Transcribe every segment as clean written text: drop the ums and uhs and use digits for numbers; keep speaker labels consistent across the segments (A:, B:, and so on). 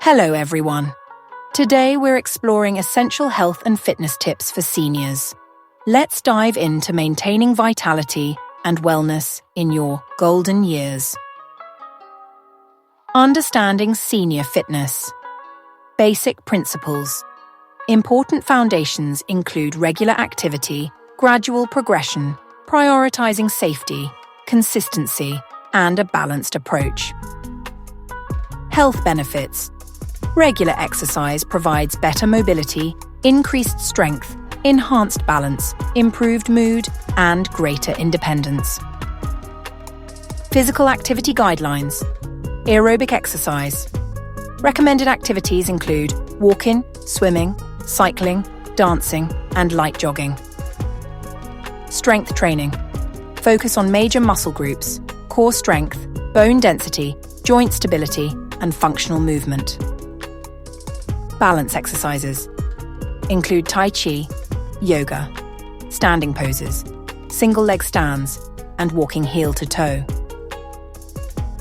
A: Hello everyone. Today we're exploring essential health and fitness tips for seniors. Let's dive into maintaining vitality and wellness in your golden years. Understanding senior fitness. Basic principles. Important foundations include regular activity, gradual progression, prioritizing safety, consistency, and a balanced approach. Health benefits. Regular exercise provides better mobility, increased strength, enhanced balance, improved mood, and greater independence. Physical activity guidelines. Aerobic exercise. Recommended activities include walking, swimming, cycling, dancing, and light jogging. Strength training. Focus on major muscle groups, core strength, bone density, joint stability, and functional movement. Balance exercises include Tai Chi, yoga, standing poses, single leg stands, and walking heel to toe.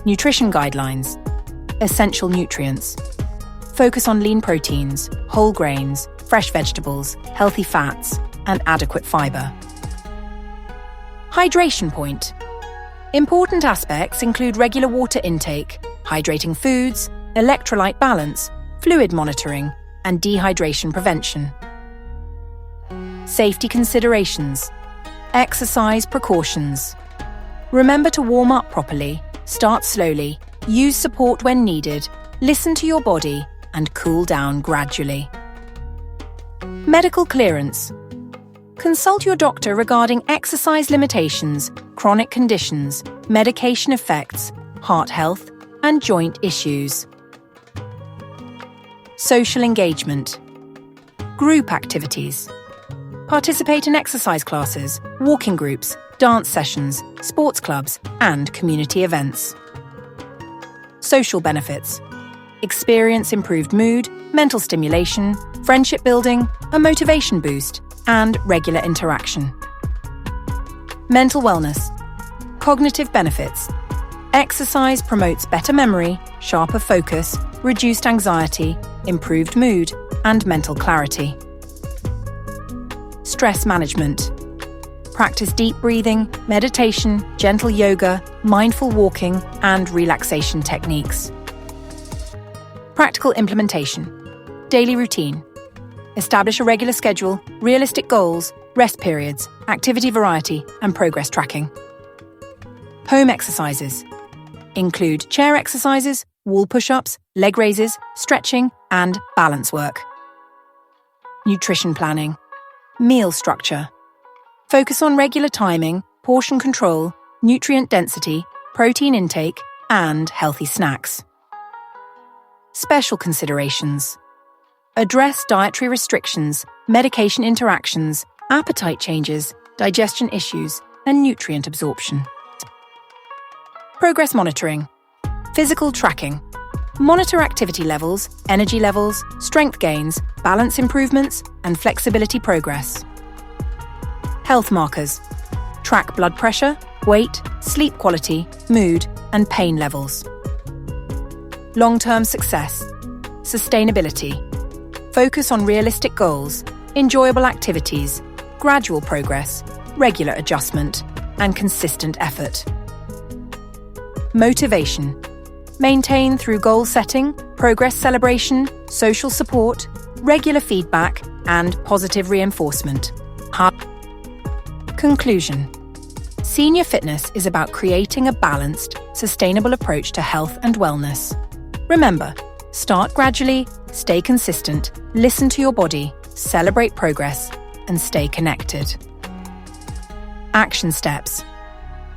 A: Nutrition guidelines. Essential nutrients. Focus on lean proteins, whole grains, fresh vegetables, healthy fats, and adequate fiber. Hydration point. Important aspects include regular water intake, hydrating foods, electrolyte balance, fluid monitoring, and dehydration prevention. Safety considerations. Exercise precautions. Remember to warm up properly, start slowly, use support when needed, listen to your body, and cool down gradually. Medical clearance. Consult your doctor regarding exercise limitations, chronic conditions, medication effects, heart health, and joint issues. Social engagement. Group activities. Participate in exercise classes, walking groups, dance sessions, sports clubs, and community events. Social benefits. Experience improved mood, mental stimulation, friendship building, a motivation boost, and regular interaction. Mental wellness. Cognitive benefits. Exercise promotes better memory, sharper focus, reduced anxiety, improved mood, and mental clarity. Stress management. Practice deep breathing, meditation, gentle yoga, mindful walking, and relaxation techniques. Practical implementation. Daily routine. Establish a regular schedule, realistic goals, rest periods, activity variety, and progress tracking. Home exercises. Include chair exercises, wall push-ups, leg raises, stretching, and balance work. Nutrition planning. Meal structure. Focus on regular timing, portion control, nutrient density, protein intake, and healthy snacks. Special considerations. Address dietary restrictions, medication interactions, appetite changes, digestion issues, and nutrient absorption. Progress monitoring. Physical tracking. Monitor activity levels, energy levels, strength gains, balance improvements, and flexibility progress. Health markers. Track blood pressure, weight, sleep quality, mood, and pain levels. Long-term success. Sustainability. Focus on realistic goals, enjoyable activities, gradual progress, regular adjustment, and consistent effort. Motivation. Maintain through goal setting, progress celebration, social support, regular feedback, and positive reinforcement. Conclusion. Senior fitness is about creating a balanced, sustainable approach to health and wellness. Remember, start gradually, stay consistent, listen to your body, celebrate progress, and stay connected. Action steps.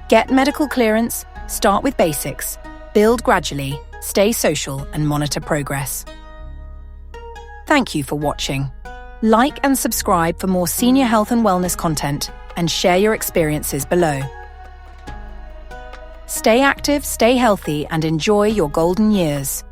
A: Get medical clearance, start with basics, build gradually, stay social, and monitor progress. Thank you for watching. Like and subscribe for more senior health and wellness content, and share your experiences below. Stay active, stay healthy, and enjoy your golden years.